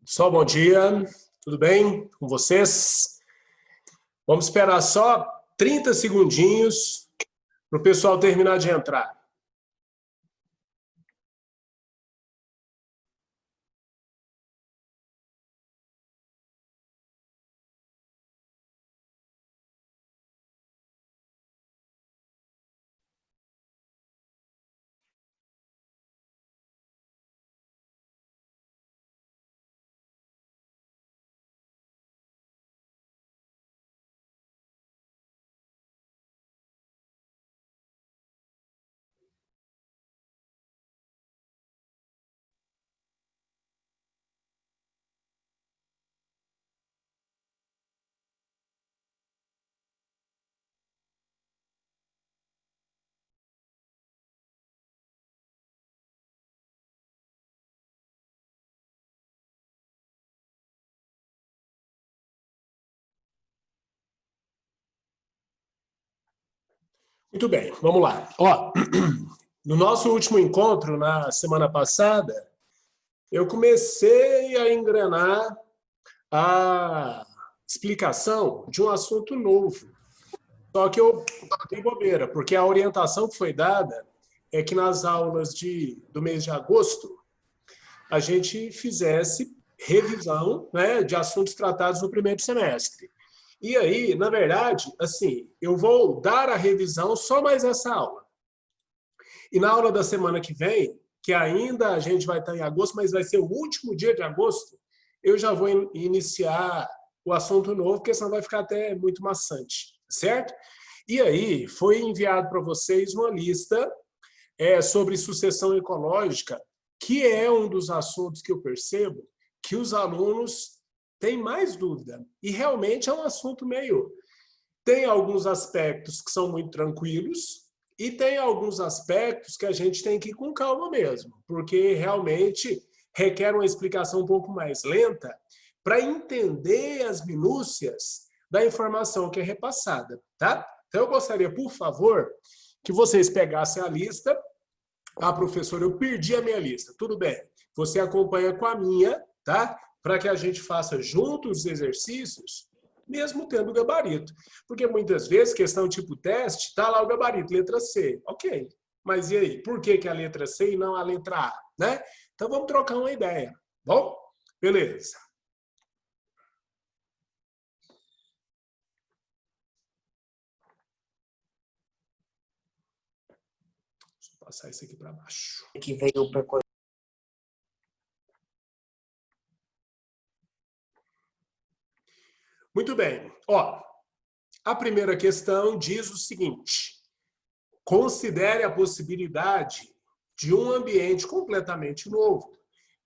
Pessoal, bom dia. Tudo bem com vocês? Vamos esperar só 30 segundinhos para o pessoal terminar de entrar. Muito bem, vamos lá. No nosso último encontro, na semana passada, eu comecei a engrenar a explicação de um assunto novo. Só que eu dei bobeira, porque a orientação que foi dada é que nas aulas do mês de agosto a gente fizesse revisão, né, de assuntos tratados no primeiro semestre. E aí, na verdade, assim, eu vou dar a revisão só mais essa aula. E na aula da semana que vem, que ainda a gente vai estar em agosto, mas vai ser o último dia de agosto, eu já vou iniciar o assunto novo, porque senão vai ficar até muito maçante, certo? E aí, foi enviado para vocês uma lista sobre sucessão ecológica, que é um dos assuntos que eu percebo que os alunos têm mais dúvida. E realmente é um assunto meio... Tem alguns aspectos que são muito tranquilos e tem alguns aspectos que a gente tem que ir com calma mesmo, porque realmente requer uma explicação um pouco mais lenta para entender as minúcias da informação que é repassada, tá? Então eu gostaria, por favor, que vocês pegassem a lista. Ah, professor, eu perdi a minha lista. Tudo bem. Você acompanha com a minha, tá? Para que a gente faça juntos os exercícios, mesmo tendo o gabarito. Porque muitas vezes, questão tipo teste, está lá o gabarito, letra C. Ok. Mas e aí? Por que a letra C e não a letra A? Né? Então vamos trocar uma ideia. Bom? Beleza. Deixa eu passar isso aqui para baixo. Que veio para... Muito bem. A primeira questão diz o seguinte: considere a possibilidade de um ambiente completamente novo,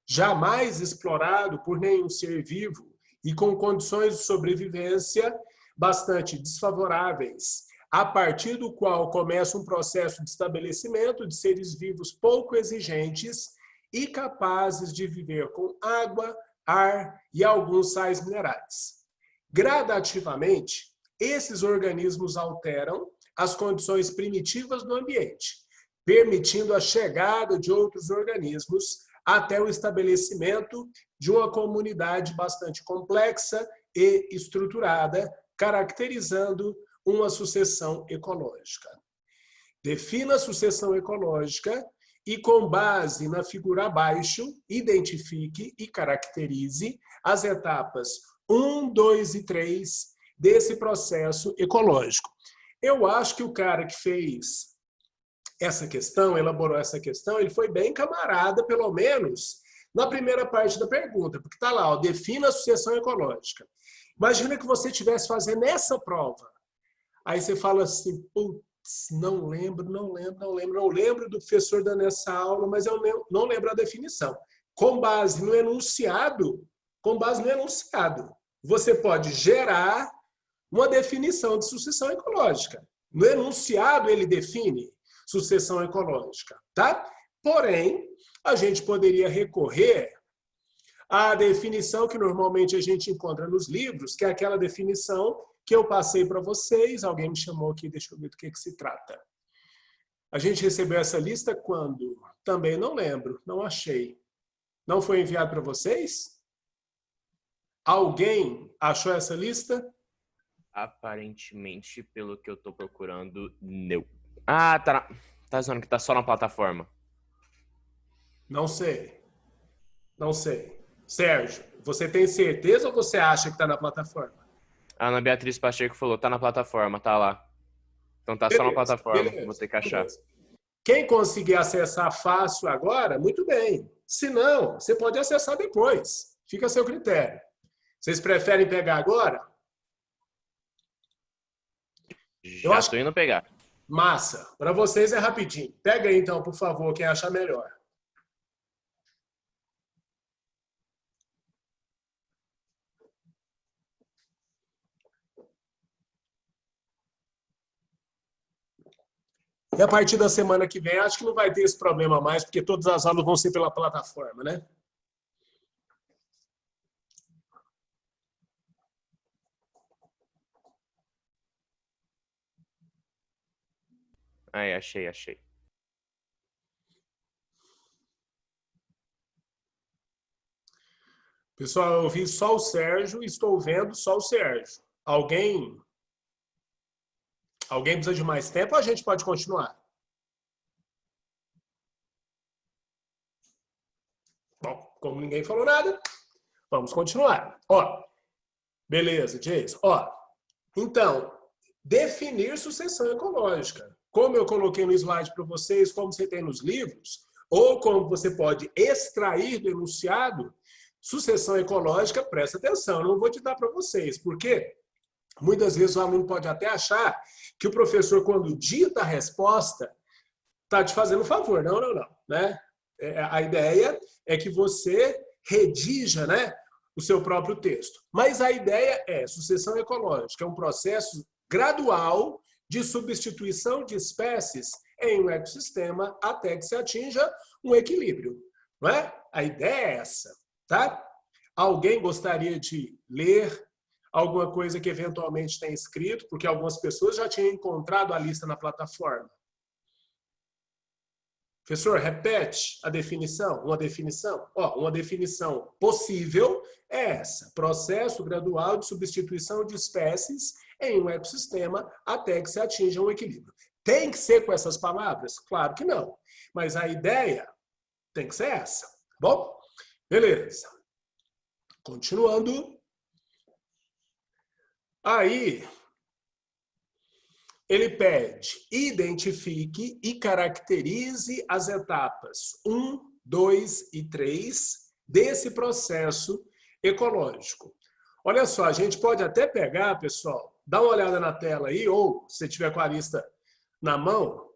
jamais explorado por nenhum ser vivo e com condições de sobrevivência bastante desfavoráveis, a partir do qual começa um processo de estabelecimento de seres vivos pouco exigentes e capazes de viver com água, ar e alguns sais minerais. Gradativamente, esses organismos alteram as condições primitivas do ambiente, permitindo a chegada de outros organismos até o estabelecimento de uma comunidade bastante complexa e estruturada, caracterizando uma sucessão ecológica. Defina a sucessão ecológica e, com base na figura abaixo, identifique e caracterize as etapas 1, 2 e 3 desse processo ecológico. Eu acho que o cara que fez essa questão, elaborou essa questão, ele foi bem camarada, pelo menos, na primeira parte da pergunta, porque está lá, defina a sucessão ecológica. Imagina que você estivesse fazendo essa prova. Aí você fala assim, putz, não lembro do professor dando essa aula, mas eu não lembro a definição. Com base no enunciado, você pode gerar uma definição de sucessão ecológica. No enunciado, ele define sucessão ecológica, tá? Porém, a gente poderia recorrer à definição que normalmente a gente encontra nos livros, que é aquela definição que eu passei para vocês. Alguém me chamou aqui, deixa eu ver do que se trata. A gente recebeu essa lista quando? Também não lembro, não achei. Não foi enviado para vocês? Alguém achou essa lista? Aparentemente, pelo que eu tô procurando, não. Ah, tá dizendo que tá só na plataforma. Não sei. Não sei. Sérgio, você tem certeza ou você acha que está na plataforma? A Ana Beatriz Pacheco falou, tá na plataforma, tá lá. Então tá só na Beleza, plataforma, vou beleza, ter que achar. beleza. Quem conseguir acessar fácil agora, muito bem. Se não, você pode acessar depois. Fica a seu critério. Vocês preferem pegar agora? Eu Já acho tô indo pegar. massa. Para vocês é rapidinho. Pega aí então, por favor, quem achar melhor. E a partir da semana que vem, acho que não vai ter esse problema mais, porque todas as aulas vão ser pela plataforma, né? Aí, achei. Pessoal, eu vi só o Sérgio e estou vendo só o Sérgio. Alguém precisa de mais tempo ou a gente pode continuar? Bom, como ninguém falou nada, vamos continuar. Ó, beleza, Jason. Ó, então, definir sucessão ecológica. Como eu coloquei no slide para vocês, como você tem nos livros, ou como você pode extrair do enunciado, sucessão ecológica, presta atenção, não vou te dar para vocês, porque muitas vezes o aluno pode até achar que o professor, quando dita a resposta, está te fazendo um favor. Não, não, não. Né? A ideia é que você redija, né, o seu próprio texto. Mas a ideia é sucessão ecológica, é um processo gradual de substituição de espécies em um ecossistema até que se atinja um equilíbrio. Não é? A ideia é essa. Tá? Alguém gostaria de ler alguma coisa que eventualmente tem escrito, porque algumas pessoas já tinham encontrado a lista na plataforma. Professor, repete a definição. Uma definição? Uma definição possível é essa: processo gradual de substituição de espécies em um ecossistema até que se atinja um equilíbrio. Tem que ser com essas palavras? Claro que não. Mas a ideia tem que ser essa. Bom? Beleza. Continuando. Aí, ele pede, identifique e caracterize as etapas 1, 2 e 3 desse processo ecológico. Olha só, a gente pode até pegar, pessoal, dá uma olhada na tela aí, ou se tiver com a lista na mão,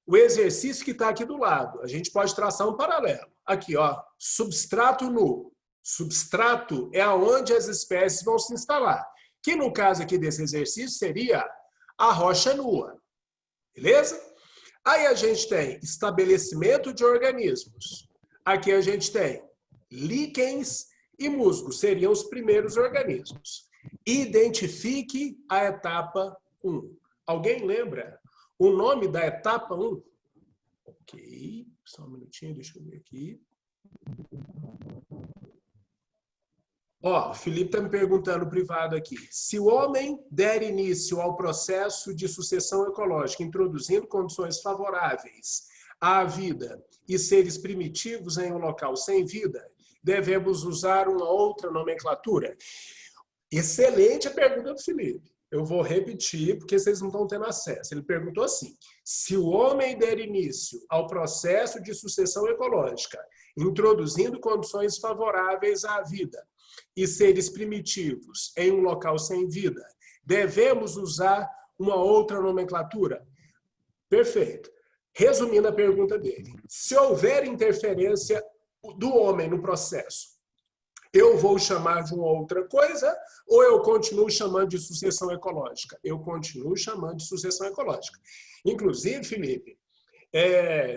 o exercício que está aqui do lado. A gente pode traçar um paralelo. Aqui, ó, substrato nu. Substrato é aonde as espécies vão se instalar, que no caso aqui desse exercício seria a rocha nua. Beleza? Aí a gente tem estabelecimento de organismos. Aqui a gente tem líquens e musgos, seriam os primeiros organismos. Identifique a etapa 1. Alguém lembra o nome da etapa 1? Ok, só um minutinho, deixa eu ver aqui. Ó, o Felipe está me perguntando no privado aqui. Se o homem der início ao processo de sucessão ecológica, introduzindo condições favoráveis à vida e seres primitivos em um local sem vida, devemos usar uma outra nomenclatura? Excelente a pergunta do Felipe. Eu vou repetir, porque vocês não estão tendo acesso. Ele perguntou assim: se o homem der início ao processo de sucessão ecológica, introduzindo condições favoráveis à vida e seres primitivos em um local sem vida, devemos usar uma outra nomenclatura? Perfeito. Resumindo a pergunta dele, se houver interferência do homem no processo, eu vou chamar de uma outra coisa ou eu continuo chamando de sucessão ecológica? Eu continuo chamando de sucessão ecológica. Inclusive, Felipe,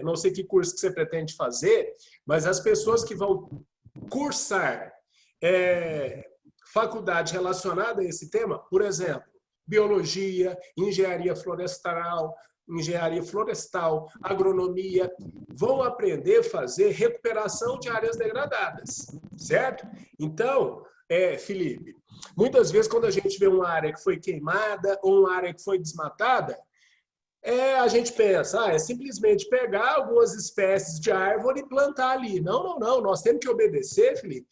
não sei que curso que você pretende fazer, mas as pessoas que vão cursar faculdade relacionada a esse tema, por exemplo, biologia, engenharia florestal, agronomia, vão aprender a fazer recuperação de áreas degradadas, certo? Então, Felipe, muitas vezes quando a gente vê uma área que foi queimada ou uma área que foi desmatada, a gente pensa, é simplesmente pegar algumas espécies de árvore e plantar ali. Não, não, não. Nós temos que obedecer, Felipe.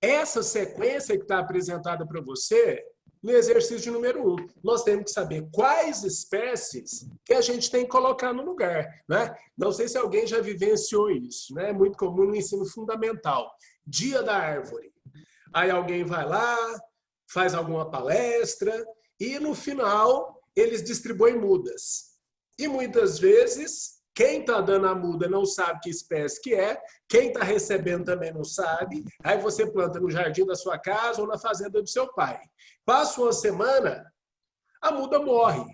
Essa sequência que está apresentada para você, no exercício número 1, nós temos que saber quais espécies que a gente tem que colocar no lugar, né? Não sei se alguém já vivenciou isso, né? É muito comum no ensino fundamental. Dia da árvore. Aí alguém vai lá, faz alguma palestra e no final eles distribuem mudas. E muitas vezes, quem está dando a muda não sabe que espécie que é, quem está recebendo também não sabe, aí você planta no jardim da sua casa ou na fazenda do seu pai. Passa uma semana, a muda morre.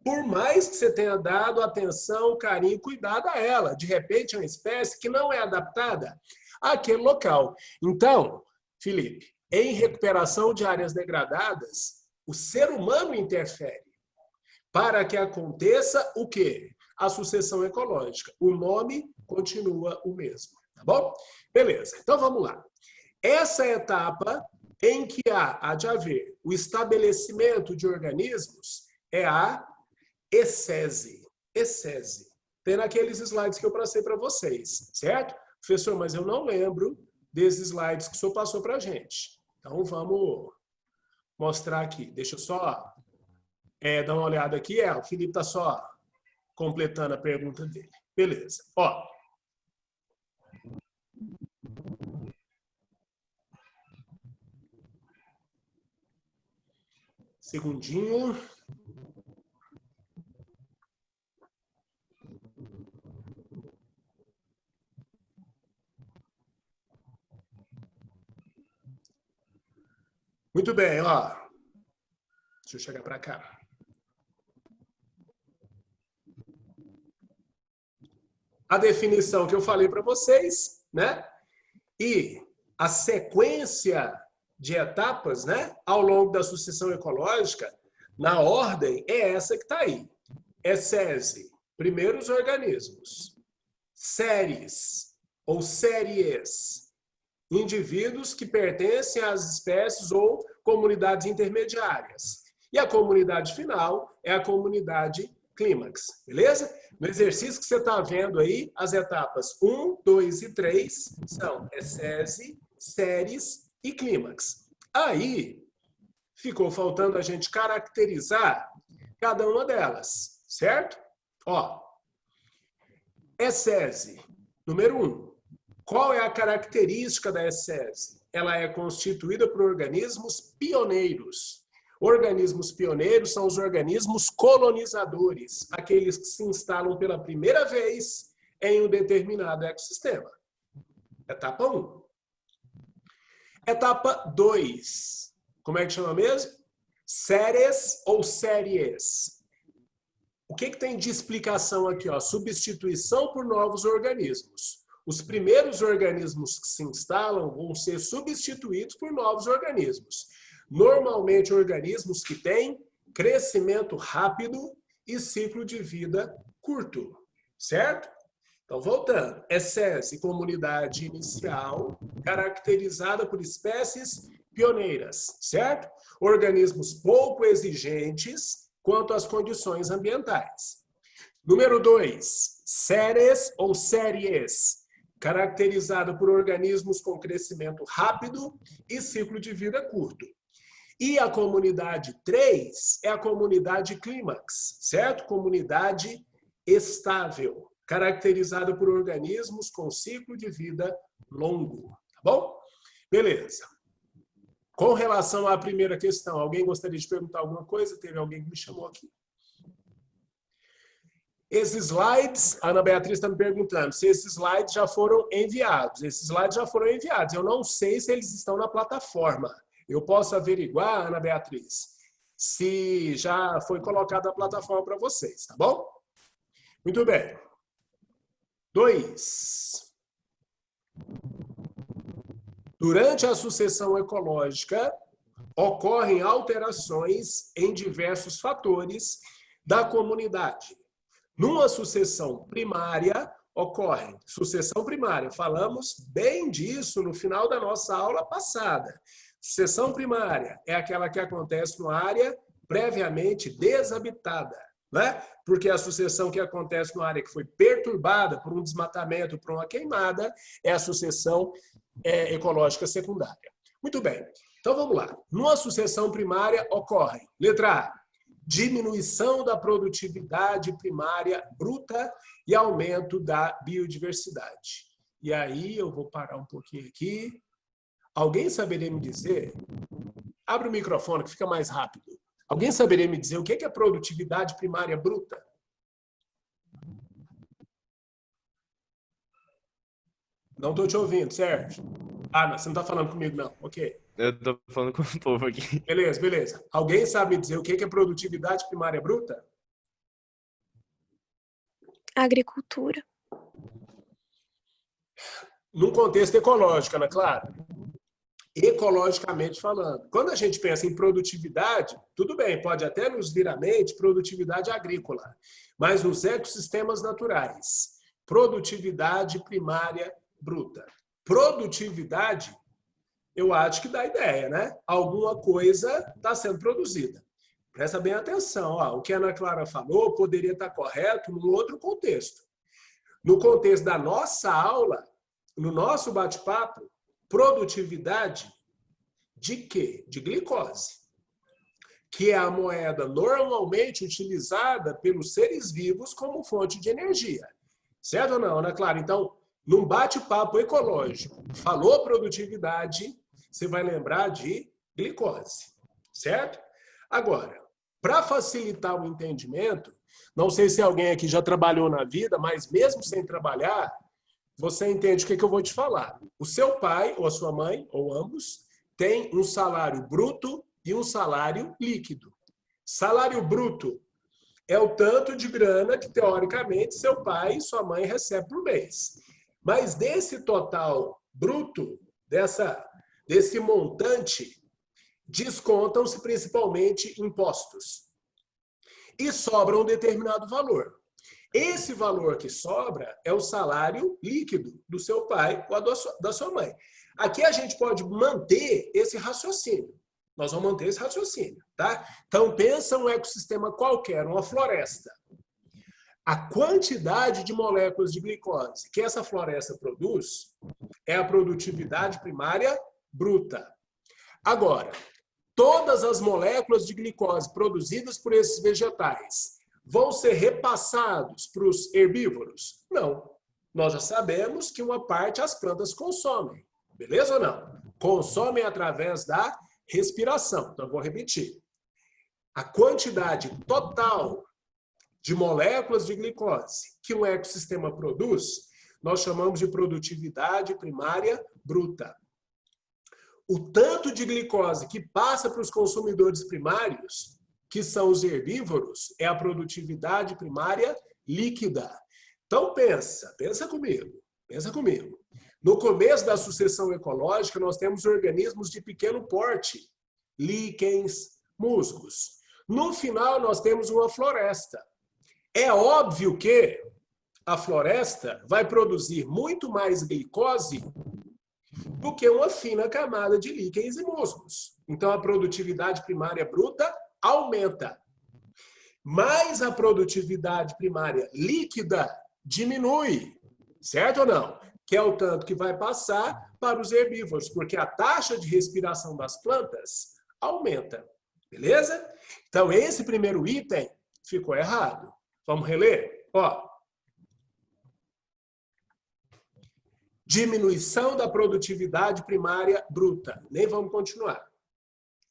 Por mais que você tenha dado atenção, carinho, cuidado a ela. De repente, é uma espécie que não é adaptada àquele local. Então, Felipe, em recuperação de áreas degradadas, o ser humano interfere para que aconteça o quê? A sucessão ecológica. O nome continua o mesmo, tá bom? Beleza, então vamos lá. Essa etapa em que há de haver o estabelecimento de organismos é a excese. Excese. Tem naqueles slides que eu passei para vocês, certo? Professor, mas eu não lembro desses slides que o senhor passou para a gente. Então, vamos mostrar aqui. Deixa eu só dar uma olhada aqui. O Felipe está só completando a pergunta dele. Beleza. Ó. Segundinho. Muito bem, ó. Deixa eu chegar para cá. A definição que eu falei para vocês, né? E a sequência de etapas, né? Ao longo da sucessão ecológica, na ordem, é essa que está aí. Excese, primeiros organismos. Séries, ou séries, indivíduos que pertencem às espécies ou comunidades intermediárias. E a comunidade final é a comunidade clímax, beleza? No exercício que você está vendo aí, as etapas 1, 2 e 3 são excese, séries e clímax. Aí, ficou faltando a gente caracterizar cada uma delas, certo? Ó, excese, número 1. Qual é a característica da excese? Ela é constituída por organismos pioneiros. Organismos pioneiros são os organismos colonizadores, aqueles que se instalam pela primeira vez em um determinado ecossistema. Etapa 1. Etapa 2. Como é que chama mesmo? Séries ou séries. O que tem de explicação aqui? Ó? Substituição por novos organismos. Os primeiros organismos que se instalam vão ser substituídos por novos organismos. Normalmente, organismos que têm crescimento rápido e ciclo de vida curto, certo? Então, voltando. Excese, comunidade inicial, caracterizada por espécies pioneiras, certo? Organismos pouco exigentes quanto às condições ambientais. Número 2, séries ou séries, caracterizada por organismos com crescimento rápido e ciclo de vida curto. E a comunidade 3 é a comunidade clímax, certo? Comunidade estável, caracterizada por organismos com ciclo de vida longo, tá bom? Beleza. Com relação à primeira questão, alguém gostaria de perguntar alguma coisa? Teve alguém que me chamou aqui. Esses slides, a Ana Beatriz está me perguntando se esses slides já foram enviados. Esses slides já foram enviados. Eu não sei se eles estão na plataforma. Eu posso averiguar, Ana Beatriz, se já foi colocada a plataforma para vocês, tá bom? Muito bem. 2. Durante a sucessão ecológica, ocorrem alterações em diversos fatores da comunidade. Numa sucessão primária, ocorrem? Sucessão primária. Falamos bem disso no final da nossa aula passada. Sucessão primária é aquela que acontece numa área previamente desabitada, né? Porque a sucessão que acontece numa área que foi perturbada por um desmatamento, por uma queimada, é a sucessão ecológica secundária. Muito bem. Então, vamos lá. Numa sucessão primária ocorre, letra A, diminuição da produtividade primária bruta e aumento da biodiversidade. E aí, eu vou parar um pouquinho aqui. Alguém saberia me dizer? Abre o microfone que fica mais rápido. Alguém saberia me dizer o que é produtividade primária bruta? Não estou te ouvindo, Sérgio. Ah, você não está falando comigo, não. Ok. Eu tô falando com o povo aqui. Beleza, beleza. Alguém sabe me dizer o que é produtividade primária bruta? Agricultura. Num contexto ecológico, Ana Clara? Ecologicamente falando. Quando a gente pensa em produtividade, tudo bem, pode até nos vir à mente produtividade agrícola, mas nos ecossistemas naturais, produtividade primária bruta. Produtividade, eu acho que dá ideia, né? Alguma coisa está sendo produzida. Presta bem atenção, ó, o que a Ana Clara falou poderia estar correto num outro contexto. No contexto da nossa aula, no nosso bate-papo, produtividade de quê? De glicose, que é a moeda normalmente utilizada pelos seres vivos como fonte de energia. Certo ou não, Ana Clara? Então, num bate-papo ecológico, falou produtividade, você vai lembrar de glicose. Certo? Agora, para facilitar o entendimento, não sei se alguém aqui já trabalhou na vida, mas mesmo sem trabalhar, você entende o que eu vou te falar. O seu pai, ou a sua mãe, ou ambos, tem um salário bruto e um salário líquido. Salário bruto é o tanto de grana que, teoricamente, seu pai e sua mãe recebem por mês. Mas desse total bruto, desse montante, descontam-se principalmente impostos. E sobra um determinado valor. Esse valor que sobra é o salário líquido do seu pai ou da sua mãe. Aqui a gente pode manter esse raciocínio. Nós vamos manter esse raciocínio, tá? Então, pensa um ecossistema qualquer, uma floresta. A quantidade de moléculas de glicose que essa floresta produz é a produtividade primária bruta. Agora, todas as moléculas de glicose produzidas por esses vegetais vão ser repassados para os herbívoros? Não. Nós já sabemos que uma parte as plantas consomem. Beleza ou não? Consomem através da respiração. Então, eu vou repetir. A quantidade total de moléculas de glicose que um ecossistema produz, nós chamamos de produtividade primária bruta. O tanto de glicose que passa para os consumidores primários, que são os herbívoros, é a produtividade primária líquida. Então, pensa comigo. No começo da sucessão ecológica, nós temos organismos de pequeno porte, líquens, musgos. No final, nós temos uma floresta. É óbvio que a floresta vai produzir muito mais glicose do que uma fina camada de líquens e musgos. Então, a produtividade primária bruta aumenta. Mas a produtividade primária líquida diminui. Certo ou não? Que é o tanto que vai passar para os herbívoros, porque a taxa de respiração das plantas aumenta. Beleza? Então, esse primeiro item ficou errado. Vamos reler? Ó. Diminuição da produtividade primária bruta. Nem vamos continuar.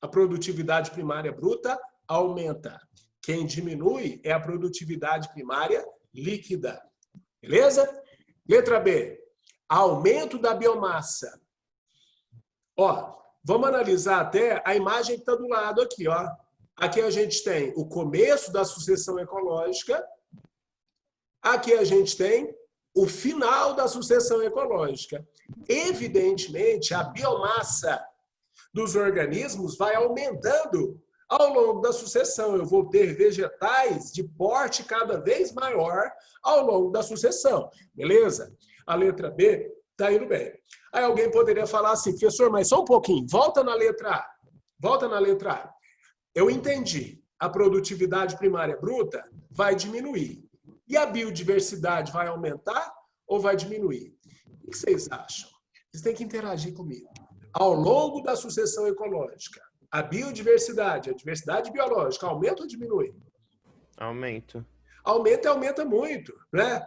A produtividade primária bruta aumenta. Quem diminui é a produtividade primária líquida. Beleza? Letra B. Aumento da biomassa. Ó, vamos analisar até a imagem que está do lado aqui, ó. Aqui a gente tem o começo da sucessão ecológica. Aqui a gente tem o final da sucessão ecológica. Evidentemente, a biomassa dos organismos vai aumentando Ao longo da sucessão, eu vou ter vegetais de porte cada vez maior ao longo da sucessão. Beleza? A letra B está indo bem. Aí alguém poderia falar assim, professor, mas só um pouquinho, volta na letra A. Volta na letra A. Eu entendi. A produtividade primária bruta vai diminuir. E a biodiversidade vai aumentar ou vai diminuir? O que vocês acham? Vocês têm que interagir comigo. Ao longo da sucessão ecológica, a biodiversidade, a diversidade biológica, aumenta ou diminui? Aumento. Aumenta e aumenta muito, né?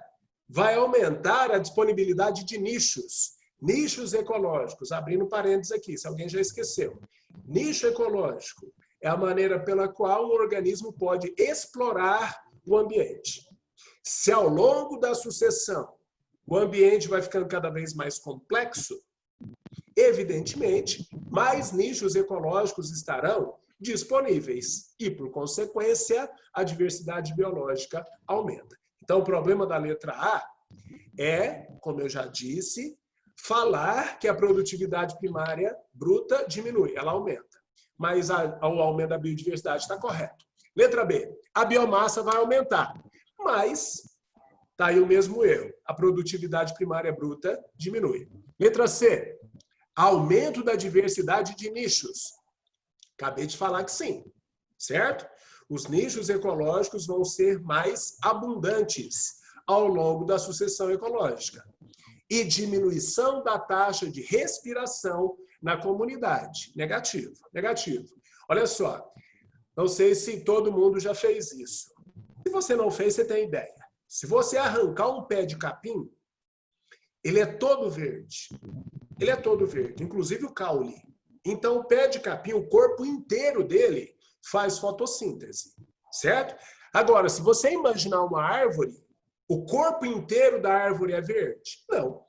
Vai aumentar a disponibilidade de nichos. Nichos ecológicos, abrindo parênteses aqui, se alguém já esqueceu. Nicho ecológico é a maneira pela qual o organismo pode explorar o ambiente. Se ao longo da sucessão o ambiente vai ficando cada vez mais complexo, evidentemente, mais nichos ecológicos estarão disponíveis e, por consequência, a diversidade biológica aumenta. Então, o problema da letra A é, como eu já disse, falar que a produtividade primária bruta diminui, ela aumenta. Mas o aumento da biodiversidade está correto. Letra B, a biomassa vai aumentar, mas está aí o mesmo erro. A produtividade primária bruta diminui. Letra C, aumento da diversidade de nichos. Acabei de falar que sim, certo? Os nichos ecológicos vão ser mais abundantes ao longo da sucessão ecológica. E diminuição da taxa de respiração na comunidade. Negativo, negativo. Olha só, não sei se todo mundo já fez isso. Se você não fez, você tem ideia. Se você arrancar um pé de capim, ele é todo verde. Ele é todo verde, inclusive o caule. Então, o pé de capim, o corpo inteiro dele faz fotossíntese, certo? Agora, se você imaginar uma árvore, o corpo inteiro da árvore é verde? Não.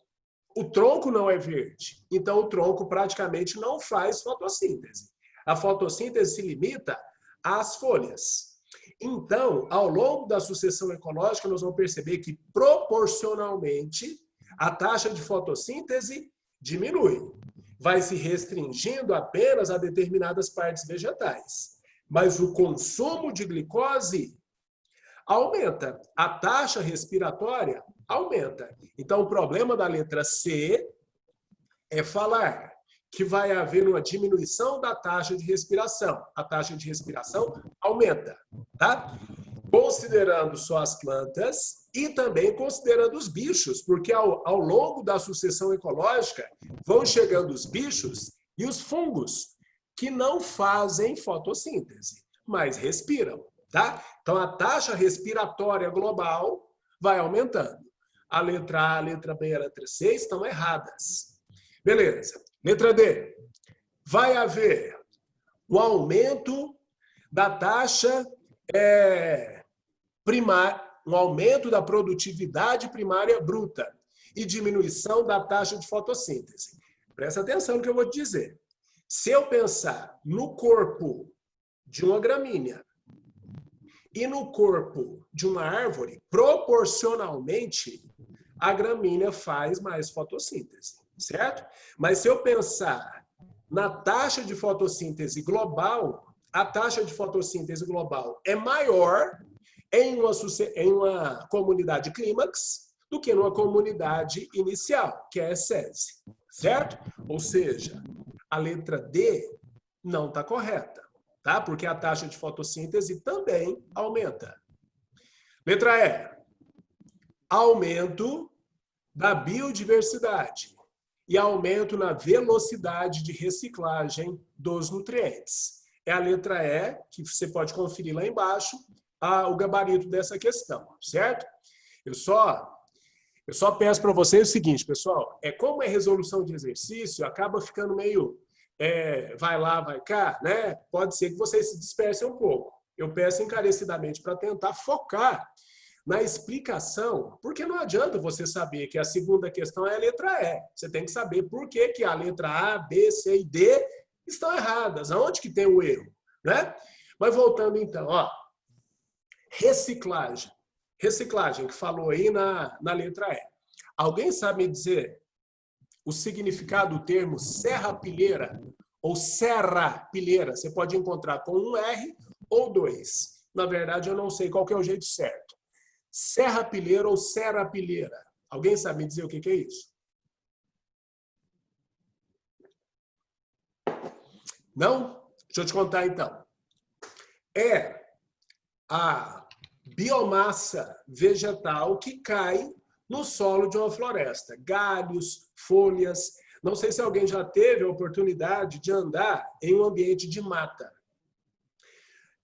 O tronco não é verde. Então, o tronco praticamente não faz fotossíntese. A fotossíntese se limita às folhas. Então, ao longo da sucessão ecológica, nós vamos perceber que, proporcionalmente, a taxa de fotossíntese diminui. Vai se restringindo apenas a determinadas partes vegetais. Mas o consumo de glicose aumenta. A taxa respiratória aumenta. Então, o problema da letra C é falar que vai haver uma diminuição da taxa de respiração. A taxa de respiração aumenta, tá? Considerando só as plantas e também considerando os bichos, porque ao longo da sucessão ecológica vão chegando os bichos e os fungos, que não fazem fotossíntese, mas respiram, tá? Então, a taxa respiratória global vai aumentando. A letra A, a letra B e a letra C estão erradas. Beleza. Letra D. Vai haver um aumento da taxa um aumento da produtividade primária bruta e diminuição da taxa de fotossíntese. Presta atenção no que eu vou te dizer. Se eu pensar no corpo de uma gramínea e no corpo de uma árvore, proporcionalmente, a gramínea faz mais fotossíntese, certo? Mas se eu pensar na taxa de fotossíntese global, a taxa de fotossíntese global é maior em uma comunidade clímax do que numa comunidade inicial, que é a SESI, certo? Ou seja, a letra D não está correta, tá? Porque a taxa de fotossíntese também aumenta. Letra E. Aumento da biodiversidade e aumento na velocidade de reciclagem dos nutrientes. É a letra E, que você pode conferir lá embaixo, o gabarito dessa questão, certo? Eu só peço para vocês o seguinte, pessoal, como é resolução de exercício, acaba ficando meio vai lá, vai cá, né? Pode ser que vocês se dispersem um pouco. Eu peço encarecidamente para tentar focar na explicação, porque não adianta você saber que a segunda questão é a letra E. Você tem que saber por que a letra A, B, C e D estão erradas. Aonde que tem o erro, né? Mas voltando então, ó. Reciclagem. Reciclagem, que falou aí na letra E. Alguém sabe me dizer o significado do termo serrapilheira ou serrapilheira. Você pode encontrar com um R ou dois. Na verdade, eu não sei qual que é o jeito certo. Serrapilheira ou serrapilheira. Alguém sabe me dizer o que é isso? Não? Deixa eu te contar, então. É a biomassa vegetal que cai no solo de uma floresta. Galhos, folhas. Não sei se alguém já teve a oportunidade de andar em um ambiente de mata.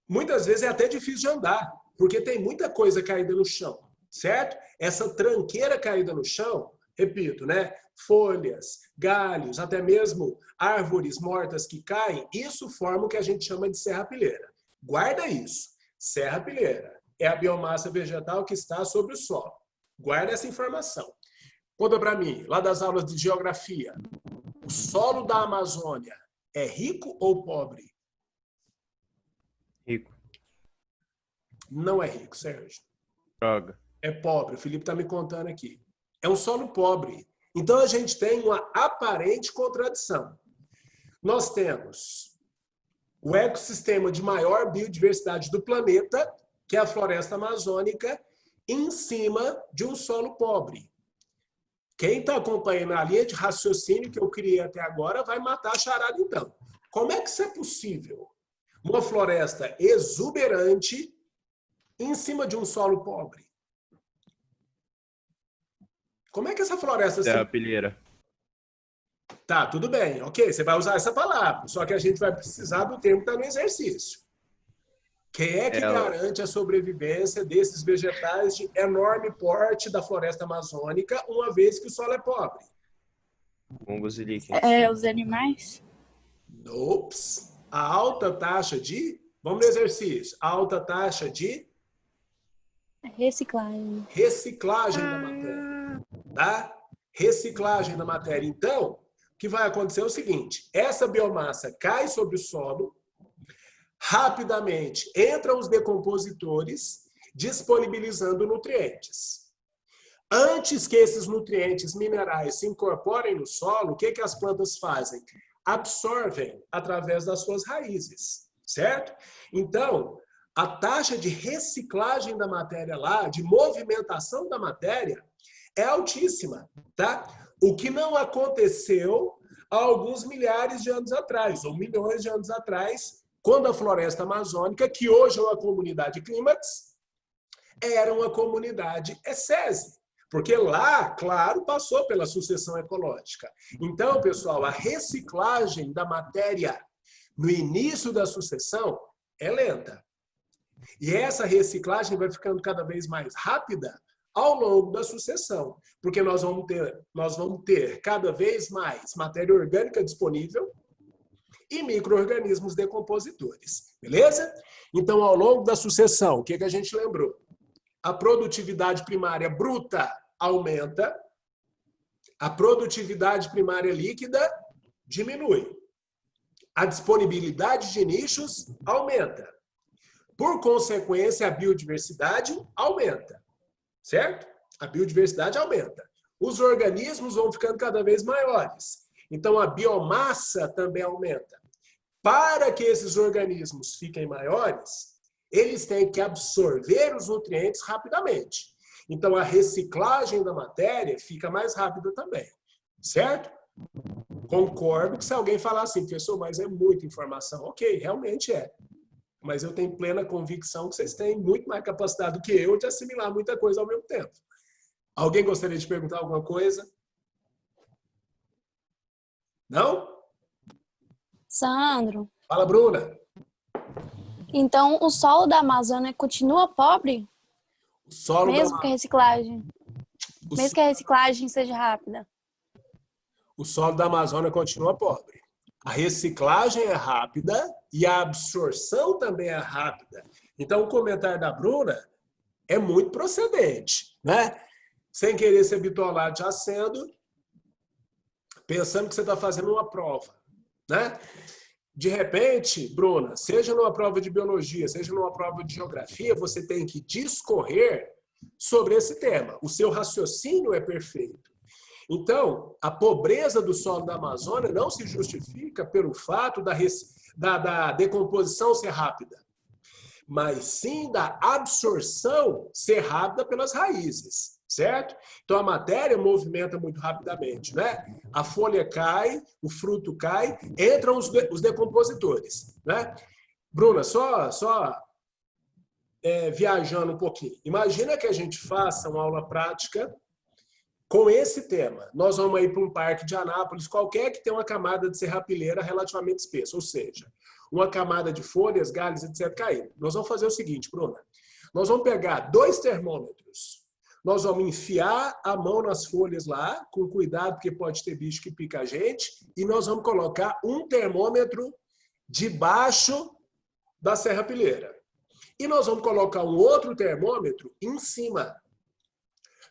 Muitas vezes é até difícil de andar, porque tem muita coisa caída no chão, certo? Essa tranqueira caída no chão, repito, né? Folhas, galhos, até mesmo árvores mortas que caem, isso forma o que a gente chama de serrapilheira. Guarda isso. Serrapilheira é a biomassa vegetal que está sobre o solo. Guarda essa informação. Conta para mim, lá das aulas de geografia, o solo da Amazônia é rico ou pobre? Rico. Não é rico, Sérgio. Droga. É pobre. O Felipe está me contando aqui. É um solo pobre. Então, a gente tem uma aparente contradição. Nós temos o ecossistema de maior biodiversidade do planeta, que é a floresta amazônica, em cima de um solo pobre. Quem está acompanhando a linha de raciocínio que eu criei até agora vai matar a charada, então. Como é que isso é possível? Uma floresta exuberante em cima de um solo pobre. Como é que essa floresta... Serrapilheira. Tá, tudo bem. Ok, você vai usar essa palavra. Só que a gente vai precisar do termo que está no exercício. Quem é que garante a sobrevivência desses vegetais de enorme porte da floresta amazônica, uma vez que o solo é pobre? Fungos e líquens. Os animais? Ops. A alta taxa de... Vamos no exercício. A alta taxa de... Reciclagem. Reciclagem da matéria. Tá? Reciclagem da matéria. Então, o que vai acontecer é o seguinte. Essa biomassa cai sobre o solo, rapidamente entram os decompositores, disponibilizando nutrientes. Antes que esses nutrientes minerais se incorporem no solo, o que as plantas fazem? Absorvem através das suas raízes, certo? Então, a taxa de reciclagem da matéria lá, de movimentação da matéria, é altíssima, tá? O que não aconteceu há alguns milhares de anos atrás, ou milhões de anos atrás, quando a floresta amazônica, que hoje é uma comunidade clímax, era uma comunidade essese. Porque lá, claro, passou pela sucessão ecológica. Então, pessoal, a reciclagem da matéria no início da sucessão é lenta. E essa reciclagem vai ficando cada vez mais rápida ao longo da sucessão. Porque nós vamos ter cada vez mais matéria orgânica disponível e micro-organismos decompositores. Beleza? Então, ao longo da sucessão, o que a gente lembrou? A produtividade primária bruta aumenta, a produtividade primária líquida diminui. A disponibilidade de nichos aumenta. Por consequência, a biodiversidade aumenta. Certo? A biodiversidade aumenta. Os organismos vão ficando cada vez maiores. Então, a biomassa também aumenta. Para que esses organismos fiquem maiores, eles têm que absorver os nutrientes rapidamente. Então, a reciclagem da matéria fica mais rápida também. Certo? Concordo que se alguém falar assim, professor, mas é muita informação. Ok, realmente é. Mas eu tenho plena convicção que vocês têm muito mais capacidade do que eu de assimilar muita coisa ao mesmo tempo. Alguém gostaria de perguntar alguma coisa? Não? Sandro, Fala, Bruna. então o solo da Amazônia continua pobre? O solo Mesmo que a reciclagem? Mesmo que a reciclagem seja rápida? O solo da Amazônia continua pobre. A reciclagem é rápida e a absorção também é rápida. Então, o comentário da Bruna é muito procedente, né? Sem querer ser bitolado já sendo, pensando que você está fazendo uma prova, né? De repente, Bruna, seja numa prova de biologia, seja numa prova de geografia, você tem que discorrer sobre esse tema. O seu raciocínio é perfeito. Então, a pobreza do solo da Amazônia não se justifica pelo fato da decomposição ser rápida, mas sim da absorção ser rápida pelas raízes, certo? Então, a matéria movimenta muito rapidamente, né? A folha cai, o fruto cai, entram os decompositores, né? Bruna, viajando um pouquinho. Imagina que a gente faça uma aula prática com esse tema. Nós vamos ir para um parque de Anápolis qualquer que tenha uma camada de serrapilheira relativamente espessa, ou seja, uma camada de folhas, galhos, etc. caindo. Nós vamos fazer o seguinte, Bruna. Nós vamos pegar 2 termômetros. Nós vamos enfiar a mão nas folhas lá, com cuidado, porque pode ter bicho que pica a gente, e nós vamos colocar um termômetro debaixo da serrapilheira. E nós vamos colocar um outro termômetro em cima.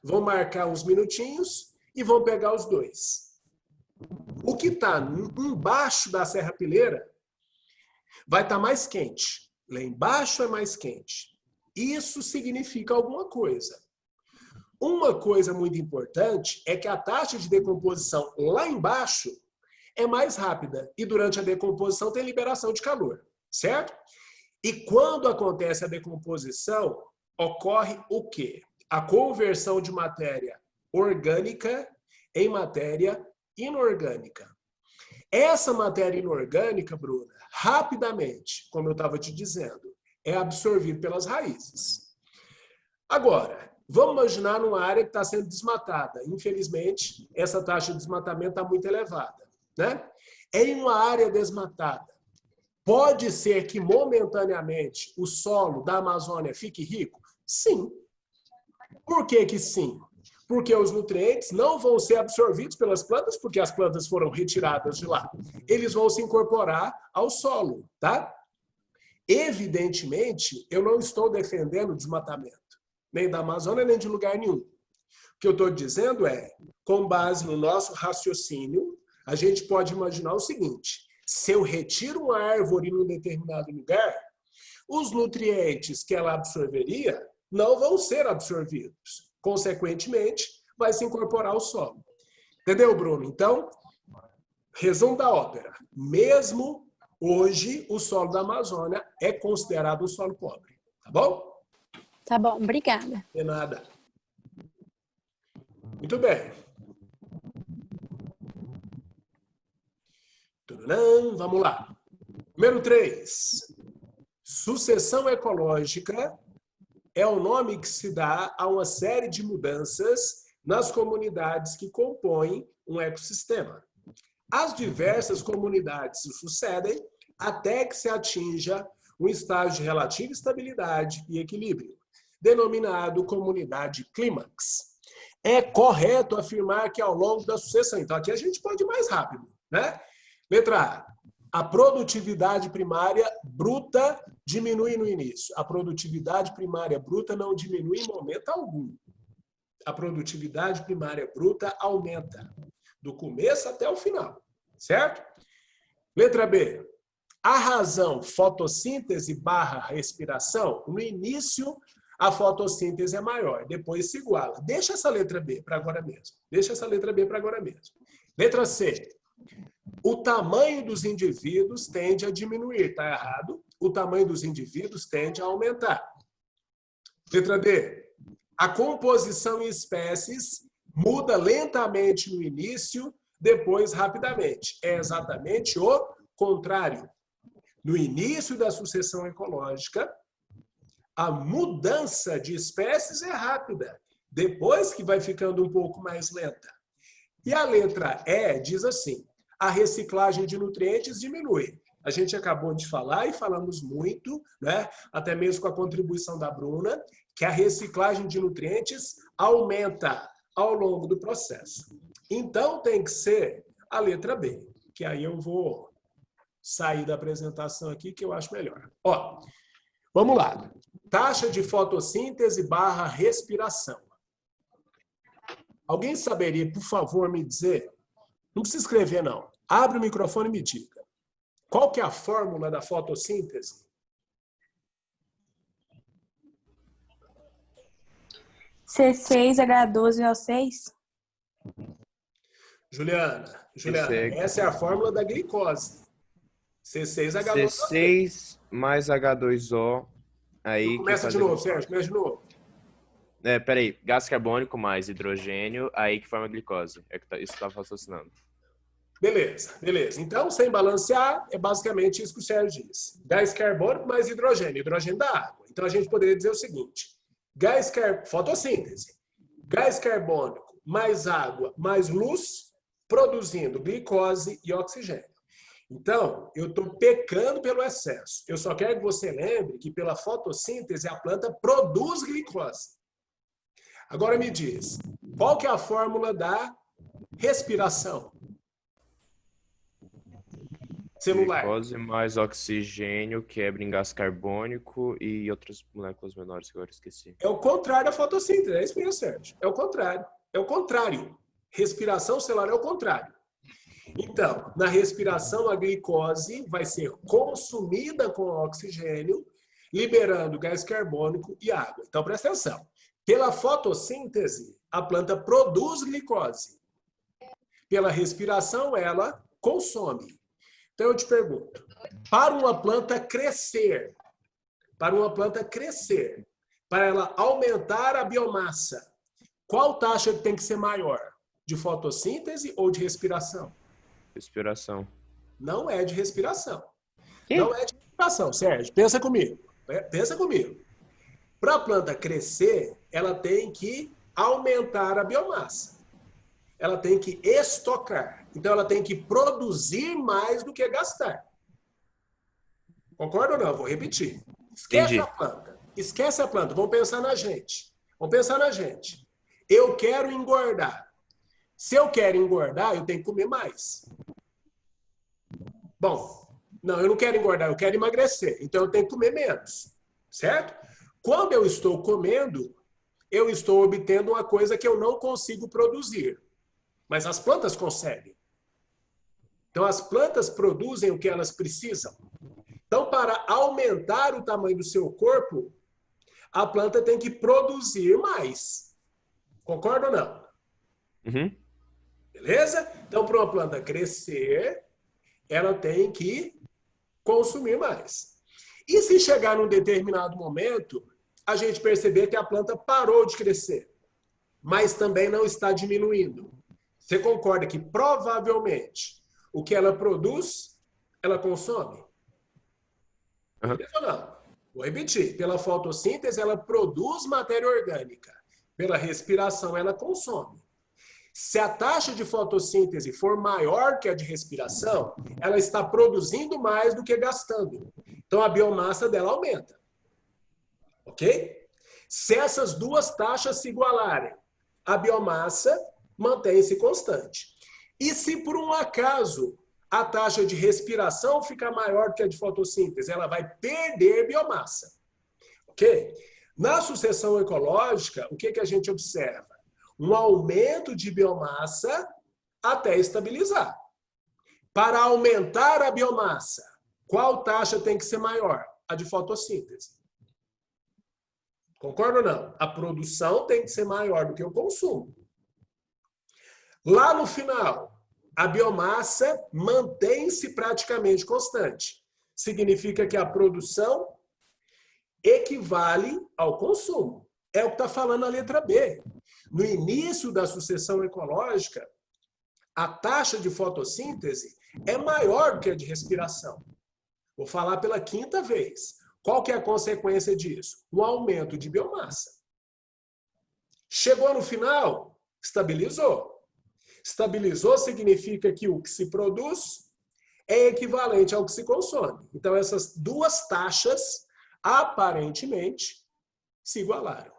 Vão marcar uns minutinhos e vão pegar os 2. O que está embaixo da serrapilheira vai estar mais quente. Lá embaixo é mais quente. Isso significa alguma coisa. Uma coisa muito importante é que a taxa de decomposição lá embaixo é mais rápida. E durante a decomposição tem liberação de calor, certo? E quando acontece a decomposição, ocorre o quê? A conversão de matéria orgânica em matéria inorgânica. Essa matéria inorgânica, Bruna, rapidamente, como eu estava te dizendo, é absorvida pelas raízes. Agora, vamos imaginar numa área que está sendo desmatada. Infelizmente, essa taxa de desmatamento está muito elevada, né? Em uma área desmatada, pode ser que momentaneamente o solo da Amazônia fique rico? Sim. Por que que sim? Porque os nutrientes não vão ser absorvidos pelas plantas, porque as plantas foram retiradas de lá. Eles vão se incorporar ao solo, tá? Evidentemente, eu não estou defendendo o desmatamento, nem da Amazônia, nem de lugar nenhum. O que eu estou dizendo é, com base no nosso raciocínio, a gente pode imaginar o seguinte: se eu retiro uma árvore em um determinado lugar, os nutrientes que ela absorveria não vão ser absorvidos. Consequentemente, vai se incorporar ao solo. Entendeu, Bruno? Então, resumo da ópera. Mesmo hoje, o solo da Amazônia é considerado um solo pobre. Tá bom? Tá bom, obrigada. De nada. Muito bem. Vamos lá. Número 3. Sucessão ecológica é o nome que se dá a uma série de mudanças nas comunidades que compõem um ecossistema. As diversas comunidades se sucedem até que se atinja um estágio de relativa estabilidade e equilíbrio, denominado comunidade clímax. É correto afirmar que ao longo da sucessão, então aqui a gente pode ir mais rápido, né? Letra A. A produtividade primária bruta diminui no início. A produtividade primária bruta não diminui em momento algum. A produtividade primária bruta aumenta do começo até o final, certo? Letra B. A razão fotossíntese / respiração, no início a fotossíntese é maior, depois se iguala. Deixa essa letra B para agora mesmo. Deixa essa letra B para agora mesmo. Letra C. O tamanho dos indivíduos tende a diminuir, está errado. O tamanho dos indivíduos tende a aumentar. Letra D. A composição em espécies muda lentamente no início, depois rapidamente. É exatamente o contrário. No início da sucessão ecológica, a mudança de espécies é rápida, depois que vai ficando um pouco mais lenta. E a letra E diz assim: a reciclagem de nutrientes diminui. A gente acabou de falar e falamos muito, né, até mesmo com a contribuição da Bruna, que a reciclagem de nutrientes aumenta ao longo do processo. Então tem que ser a letra B, que aí eu vou sair da apresentação aqui, que eu acho melhor. Ó, vamos lá. Taxa de fotossíntese / respiração. Alguém saberia, por favor, me dizer? Não precisa escrever, não. Abre o microfone e me diga. Qual que é a fórmula da fotossíntese? C6H12O6? Juliana, C6. essa é a fórmula da glicose. C6H12O. C6 mais H2O. Aí que Começa faz de a novo, glicose. Sérgio, começa de novo. Peraí, gás carbônico mais hidrogênio, aí que forma a glicose. Isso que tá raciocinando. Beleza. Então, sem balancear, é basicamente isso que o Sérgio disse. Gás carbônico mais hidrogênio da água. Então, a gente poderia dizer o seguinte. Fotossíntese. Gás carbônico mais água mais luz, produzindo glicose e oxigênio. Então, eu estou pecando pelo excesso. Eu só quero que você lembre que pela fotossíntese a planta produz glicose. Agora me diz, qual que é a fórmula da respiração celular? Glicose mais oxigênio quebra em gás carbônico e outras moléculas menores que agora esqueci. É o contrário da fotossíntese, é isso mesmo, Sérgio. É o contrário. Respiração celular é o contrário. Então, na respiração, a glicose vai ser consumida com oxigênio, liberando gás carbônico e água. Então, presta atenção. Pela fotossíntese, a planta produz glicose. Pela respiração, ela consome. Então, eu te pergunto, para uma planta crescer, para ela aumentar a biomassa, qual taxa tem que ser maior? De fotossíntese ou de respiração? Respiração. Não é de respiração. Que? Não é de respiração, Sérgio. Pensa comigo. Para a planta crescer, ela tem que aumentar a biomassa. Ela tem que estocar. Então, ela tem que produzir mais do que gastar. Concorda ou não? Vou repetir. Entendi. Esquece a planta. Vamos pensar na gente. Eu quero engordar. Se eu quero engordar, eu tenho que comer mais. Bom, não, eu não quero engordar, eu quero emagrecer. Então, eu tenho que comer menos. Certo? Quando eu estou comendo, eu estou obtendo uma coisa que eu não consigo produzir. Mas as plantas conseguem. Então, as plantas produzem o que elas precisam. Então, para aumentar o tamanho do seu corpo, a planta tem que produzir mais. Concorda ou não? Uhum. Beleza? Então, para uma planta crescer, ela tem que consumir mais. E se chegar num determinado momento, a gente perceber que a planta parou de crescer, mas também não está diminuindo. Você concorda que provavelmente o que ela produz, ela consome? Uhum. Beleza ou não? Vou repetir. Pela fotossíntese, ela produz matéria orgânica. Pela respiração, ela consome. Se a taxa de fotossíntese for maior que a de respiração, ela está produzindo mais do que gastando. Então, a biomassa dela aumenta. Ok? Se essas duas taxas se igualarem, a biomassa mantém-se constante. E se, por um acaso, a taxa de respiração ficar maior que a de fotossíntese, ela vai perder biomassa. Ok? Na sucessão ecológica, o que a gente observa? Um aumento de biomassa até estabilizar. Para aumentar a biomassa, qual taxa tem que ser maior? A de fotossíntese. Concorda ou não? A produção tem que ser maior do que o consumo. Lá no final, a biomassa mantém-se praticamente constante. Significa que a produção equivale ao consumo. É o que está falando a letra B. No início da sucessão ecológica, a taxa de fotossíntese é maior do que a de respiração. Vou falar pela quinta vez. Qual que é a consequência disso? Um aumento de biomassa. Chegou no final, estabilizou. Estabilizou significa que o que se produz é equivalente ao que se consome. Então, essas duas taxas, aparentemente, se igualaram.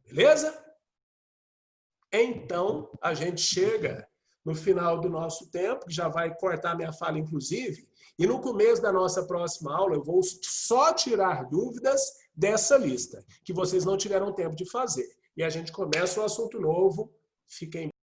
Beleza? Então, a gente chega no final do nosso tempo, que já vai cortar minha fala, inclusive, e no começo da nossa próxima aula, eu vou só tirar dúvidas dessa lista, que vocês não tiveram tempo de fazer. E a gente começa um assunto novo. Fiquem